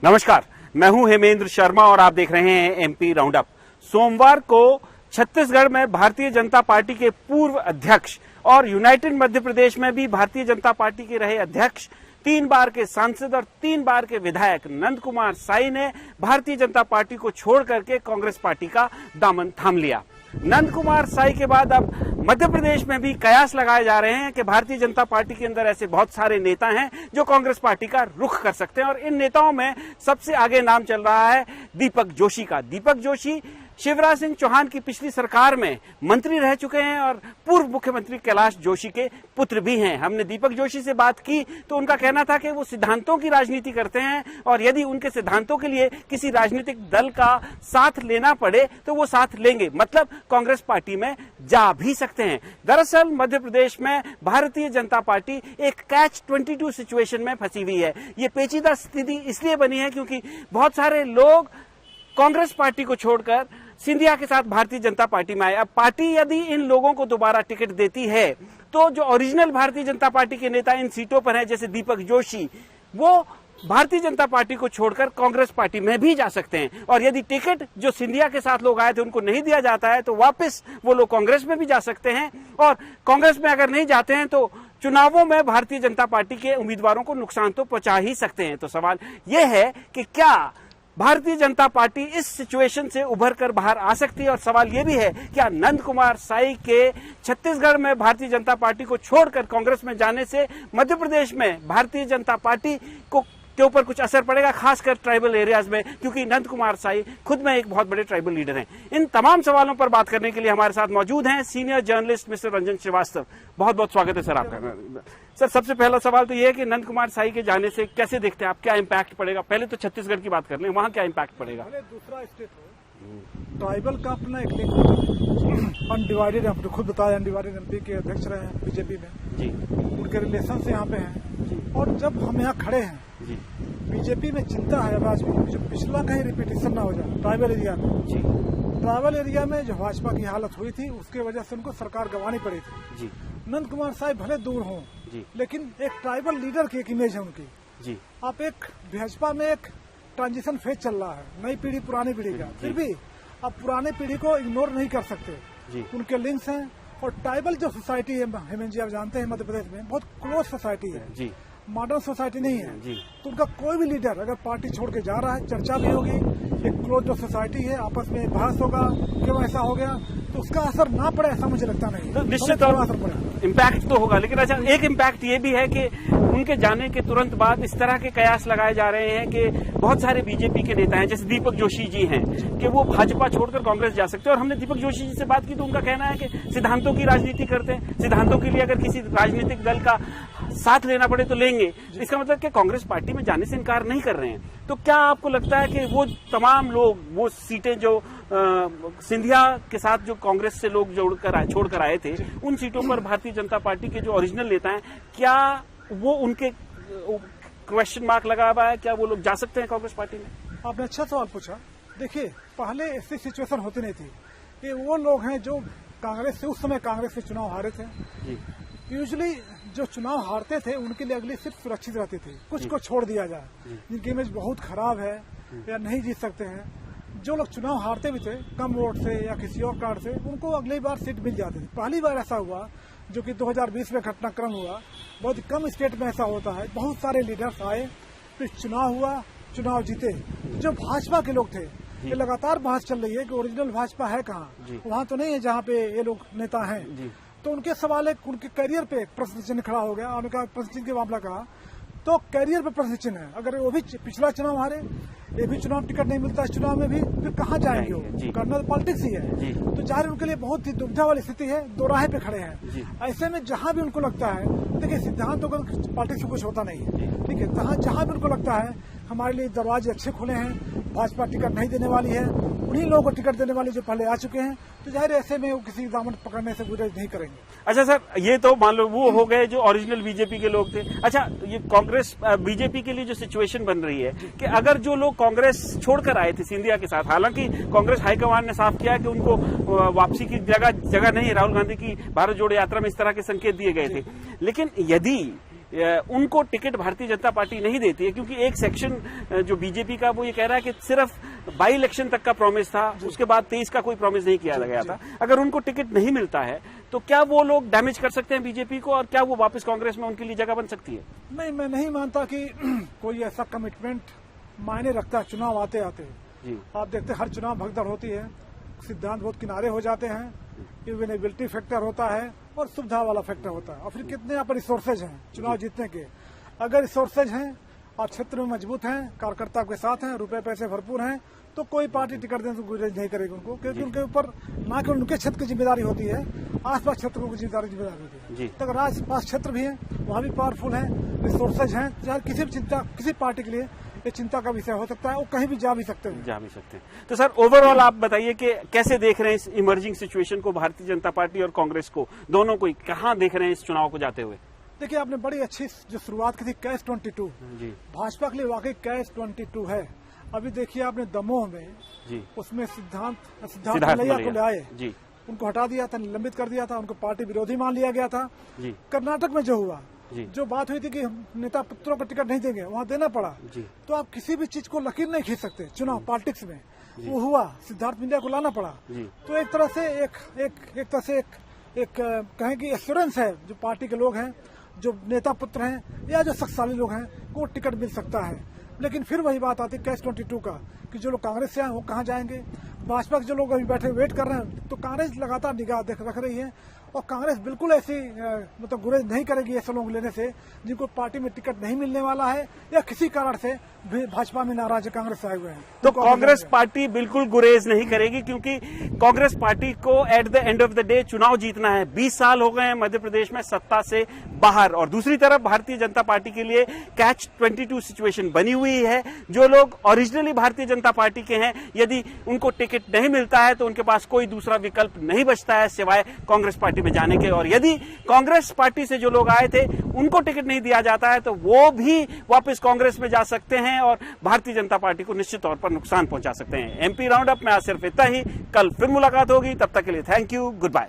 नमस्कार, मैं हूं हेमेंद्र शर्मा और आप देख रहे हैं एमपी राउंड अप। सोमवार को छत्तीसगढ़ में भारतीय जनता पार्टी के पूर्व अध्यक्ष और यूनाइटेड मध्य प्रदेश में भी भारतीय जनता पार्टी के रहे अध्यक्ष, 3 बार के सांसद और 3 बार के विधायक नंद कुमार साई ने भारतीय जनता पार्टी को छोड़ करके कांग्रेस पार्टी का दामन थाम लिया। नंद कुमार साई के बाद अब मध्य प्रदेश में भी कयास लगाए जा रहे हैं कि भारतीय जनता पार्टी के अंदर ऐसे बहुत सारे नेता हैं जो कांग्रेस पार्टी का रुख कर सकते हैं और इन नेताओं में सबसे आगे नाम चल रहा है दीपक जोशी का। दीपक जोशी शिवराज सिंह चौहान की पिछली सरकार में मंत्री रह चुके हैं और पूर्व मुख्यमंत्री कैलाश जोशी के पुत्र भी हैं। हमने दीपक जोशी से बात की तो उनका कहना था कि वो सिद्धांतों की राजनीति करते हैं और यदि उनके सिद्धांतों के लिए किसी राजनीतिक दल का साथ लेना पड़े तो वो साथ लेंगे, मतलब कांग्रेस पार्टी में जा भी सकते हैं। दरअसल मध्य प्रदेश में भारतीय जनता पार्टी एक कैच 22 सिचुएशन में फंसी हुई है। ये पेचीदा स्थिति इसलिए बनी है क्योंकि बहुत सारे लोग कांग्रेस पार्टी को छोड़कर सिंधिया के साथ भारतीय जनता पार्टी में आए। अब पार्टी यदि इन लोगों को दोबारा टिकट देती है तो जो ओरिजिनल भारतीय जनता पार्टी के नेता इन सीटों पर हैं, जैसे दीपक जोशी, वो भारतीय जनता पार्टी को छोड़कर कांग्रेस पार्टी में भी जा सकते हैं। और यदि टिकट जो सिंधिया के साथ लोग आए थे उनको नहीं दिया जाता है तो वापस वो लोग कांग्रेस में भी जा सकते हैं और कांग्रेस में अगर नहीं जाते हैं तो चुनावों में भारतीय जनता पार्टी के उम्मीदवारों को नुकसान तो पहुंचा ही सकते हैं। तो सवाल यह है कि क्या भारतीय जनता पार्टी इस सिचुएशन से उभर कर बाहर आ सकती है। और सवाल यह भी है क्या नंद कुमार साई के छत्तीसगढ़ में भारतीय जनता पार्टी को छोड़कर कांग्रेस में जाने से मध्य प्रदेश में भारतीय जनता पार्टी के ऊपर कुछ असर पड़ेगा, खासकर ट्राइबल एरियाज में, क्योंकि नंद कुमार साई खुद में एक बहुत बड़े ट्राइबल लीडर हैं। इन तमाम सवालों पर बात करने के लिए हमारे साथ मौजूद हैं senior journalist mister Ranjan Srivastava. बहुत बहुत स्वागत है सर आपका। सर, सबसे पहला सवाल तो ये है कि नंद कुमार साई के जाने से कैसे देखते हैं आप, क्या इम्पैक्ट पड़ेगा? पहले तो छत्तीसगढ़ की बात कर लें, वहां क्या इम्पैक्ट पड़ेगा? दूसरा स्टेट हो, ट्राइबल का अपना एक लिंक अनडिवाइडेड, आपने खुद बताया अनडिवाइडेड एमपी के अध्यक्ष रहे हैं बीजेपी में जी, उनके रिलेशन से यहाँ पे हैं जी। और जब हम यहाँ खड़े हैं जी, बीजेपी में चिंता है राज्य में जो पिछला कहीं रिपीटेशन ना हो जाए ट्राइबल एरिया में जी। ट्राइबल एरिया में जो भाजपा की हालत हुई थी उसके वजह से उनको सरकार गंवानी पड़ी थी जी। नंद कुमार साई भले दूर हों लेकिन एक ट्राइबल लीडर की एक इमेज है उनकी जी। आप एक भाजपा में एक ट्रांजिशन फेज चल रहा है, नई पीढ़ी पुरानी पीढ़ी का, फिर भी आप पुराने पीढ़ी को इग्नोर नहीं कर सकते जी। उनके लिंक्स हैं और ट्राइबल जो सोसाइटी है हेमंत जी, आप जानते हैं मध्य प्रदेश में बहुत क्लोज सोसाइटी है जी, मॉडर्न सोसाइटी नहीं है जी। तो उनका कोई भी लीडर अगर पार्टी छोड़ के जा रहा है, चर्चा भी होगी, एक क्लोज जो सोसाइटी है, आपस में बहस होगा क्यों ऐसा हो गया, तो उसका असर ना पड़े ऐसा मुझे लगता नहीं। तो निश्चित तौर पर असर पड़ेगा, इम्पैक्ट तो होगा। लेकिन अच्छा, एक इम्पैक्ट ये भी है कि उनके जाने के तुरंत बाद इस तरह के कयास लगाए जा रहे हैं कि बहुत सारे बीजेपी के नेता हैं जैसे दीपक जोशी जी हैं कि वो भाजपा छोड़कर कांग्रेस जा सकते हैं। और हमने दीपक जोशी जी से बात की तो उनका कहना है कि सिद्धांतों की राजनीति करते हैं, सिद्धांतों के लिए अगर किसी राजनीतिक दल का साथ लेना पड़े तो लेंगे। इसका मतलब कि कांग्रेस पार्टी में जाने से इनकार नहीं कर रहे हैं। तो क्या आपको लगता है कि वो तमाम लोग, वो सीटें जो सिंधिया के साथ जो कांग्रेस से लोग छोड़कर आए थे, उन सीटों पर भारतीय जनता पार्टी के जो ओरिजिनल नेता हैं, क्या वो उनके क्वेश्चन मार्क लगा हुआ है, क्या वो लोग जा सकते हैं कांग्रेस पार्टी में? आपने अच्छा सवाल पूछा। देखिए, पहले ऐसी सिचुएशन होती नहीं थी कि वो लोग हैं जो कांग्रेस से, उस समय कांग्रेस से चुनाव हारे थे। यूजुअली जो चुनाव हारते थे उनके लिए अगली सीट सुरक्षित रहती थी, कुछ को छोड़ दिया जाए, जिनकी इमेज बहुत खराब है या नहीं जीत सकते हैं। जो लोग चुनाव हारते भी थे कम वोट से या किसी और कार्ड से, उनको अगली बार सीट मिल जाती थी। पहली बार ऐसा हुआ जो कि 2020 में घटनाक्रम हुआ, बहुत कम स्टेट में ऐसा होता है। बहुत सारे लीडर्स आए, फिर चुनाव हुआ, चुनाव जीते। जो भाजपा के लोग थे, ये लगातार बहस चल रही है कि ओरिजिनल भाजपा है कहाँ, वहाँ तो नहीं है जहाँ पे ये लोग नेता हैं। तो उनके सवाल है, उनके करियर पे प्रश्न चिन्ह खड़ा हो गया। उनका प्रश्न चिन्ह के मामला कहा तो करियर पे प्रश्न चिन्ह है। अगर वो भी पिछला चुनाव हारे, ये भी चुनाव टिकट नहीं मिलता इस चुनाव में भी, फिर कहाँ जाएंगे वो? करना तो पॉलिटिक्स ही है। तो जाहिर उनके लिए बहुत ही दुविधा वाली स्थिति है, दो राह पे खड़े हैं। ऐसे में जहां भी उनको लगता है, देखिए सिद्धांत तो पॉलिटिक्स में कुछ होता नहीं है, ठीक है, जहां भी उनको लगता है हमारे लिए दरवाजे अच्छे खुले हैं, भाजपा टिकट नहीं देने वाली है, उन्हीं लोगों को टिकट देने वाले जो पहले आ चुके हैं, तो जाहिर ऐसे में वो किसी दामन पकड़ने से गुरेज नहीं करेंगे। अच्छा सर, ये तो मान लो वो हो गए जो ओरिजिनल बीजेपी के लोग थे। अच्छा, ये कांग्रेस बीजेपी के लिए जो सिचुएशन बन रही है कि अगर जो लोग कांग्रेस छोड़कर आए थे सिंधिया के साथ, हालांकि कांग्रेस हाईकमान ने साफ किया कि उनको वापसी की जगह नहीं, राहुल गांधी की भारत जोड़ो यात्रा में इस तरह के संकेत दिए गए थे, लेकिन यदि उनको टिकट भारतीय जनता पार्टी नहीं देती है, क्योंकि एक सेक्शन जो बीजेपी का वो ये कह रहा है कि सिर्फ बाई इलेक्शन तक का प्रॉमिस था, उसके बाद 23 का कोई प्रॉमिस नहीं किया गया था। अगर उनको टिकट नहीं मिलता है तो क्या वो लोग डैमेज कर सकते हैं बीजेपी को, और क्या वो वापस कांग्रेस में उनके लिए जगह बन सकती है? नहीं, मैं नहीं मानता कि कोई ऐसा कमिटमेंट मायने रखता है चुनाव आते आते। जी। आप देखते हैं हर चुनाव भगदड़ होती है, सिद्धांत बहुत किनारे हो जाते हैं, इवेनेबिलिटी फैक्टर होता है और सुविधा वाला फैक्टर होता है, और फिर कितने यहाँ पर रिसोर्सेज हैं चुनाव जीतने के। अगर रिसोर्सेज हैं और क्षेत्र में मजबूत हैं, कार्यकर्ता के साथ हैं, रुपए पैसे भरपूर हैं, तो कोई पार्टी टिकट देने को गुरेज नहीं करेगी उनको, क्योंकि उनके ऊपर ना केवल उनके क्षेत्र की जिम्मेदारी होती है, आसपास क्षेत्रों की जिम्मेदारी होती है। तो अगर आसपास क्षेत्र भी है, वहाँ भी पावरफुल है, रिसोर्सेज हैं, चाहे किसी भी चिंता, किसी पार्टी के लिए ये चिंता का विषय हो सकता है, वो कहीं भी जा भी सकते हैं। तो सर, ओवरऑल आप बताइए कि कैसे देख रहे हैं इस इमर्जिंग सिचुएशन को, भारतीय जनता पार्टी और कांग्रेस को, दोनों को कहाँ देख रहे हैं इस चुनाव को जाते हुए? देखिए, आपने बड़ी अच्छी जो शुरुआत की थी कैच 22 जी। भाजपा के लिए वाकई कैच 22 है। अभी देखिए आपने दमोह में जी। उसमें सिद्धार्थ मलैया को लाए जी, उनको हटा दिया था, निलंबित कर दिया था, उनको पार्टी विरोधी मान लिया गया था। जी। कर्नाटक में जो हुआ, जी। जो बात हुई थी कि नेता पुत्रों को टिकट नहीं देंगे, वहाँ देना पड़ा। जी। तो आप किसी भी चीज को लकीर नहीं खींच सकते चुनाव पॉलिटिक्स में। वो हुआ, सिद्धार्थ मलैया को लाना पड़ा। जी। तो एक तरह से एक कहें कि एश्योरेंस है, जो पार्टी के लोग हैं, जो नेता पुत्र हैं या जो शक्तिशाली लोग हैं, को टिकट मिल सकता है। लेकिन फिर वही बात आती है कैच 22 का, कि जो लोग कांग्रेस से आए वो कहाँ जाएंगे। भाजपा के जो लोग अभी बैठे वेट कर रहे हैं, तो कांग्रेस लगातार निगाह रख रही है, और कांग्रेस बिल्कुल ऐसी मतलब गुरेज नहीं करेगी ऐसे लोग लेने से जिनको पार्टी में टिकट नहीं मिलने वाला है, या किसी कारण से भाजपा में नाराज है, कांग्रेस से आए हुए हैं। तो कांग्रेस पार्टी बिल्कुल गुरेज नहीं करेगी, क्योंकि कांग्रेस पार्टी को at the end of the day चुनाव जीतना है। 20 साल हो गए हैं मध्य प्रदेश में सत्ता से बाहर, और दूसरी तरफ भारतीय जनता पार्टी के लिए कैच 22 सिचुएशन बनी हुई है। जो लोग ओरिजिनली भारतीय जनता पार्टी के हैं, यदि उनको टिकट नहीं मिलता है तो उनके पास कोई दूसरा विकल्प नहीं बचता है सिवाय कांग्रेस पार्टी में जाने के। और यदि कांग्रेस पार्टी से जो लोग आए थे उनको टिकट नहीं दिया जाता है तो वो भी वापस कांग्रेस में जा सकते हैं और भारतीय जनता पार्टी को निश्चित तौर पर नुकसान पहुंचा सकते हैं। एमपी राउंड अप में आज सिर्फ इतना ही। कल फिर मुलाकात होगी, तब तक के लिए थैंक यू, गुड बाय।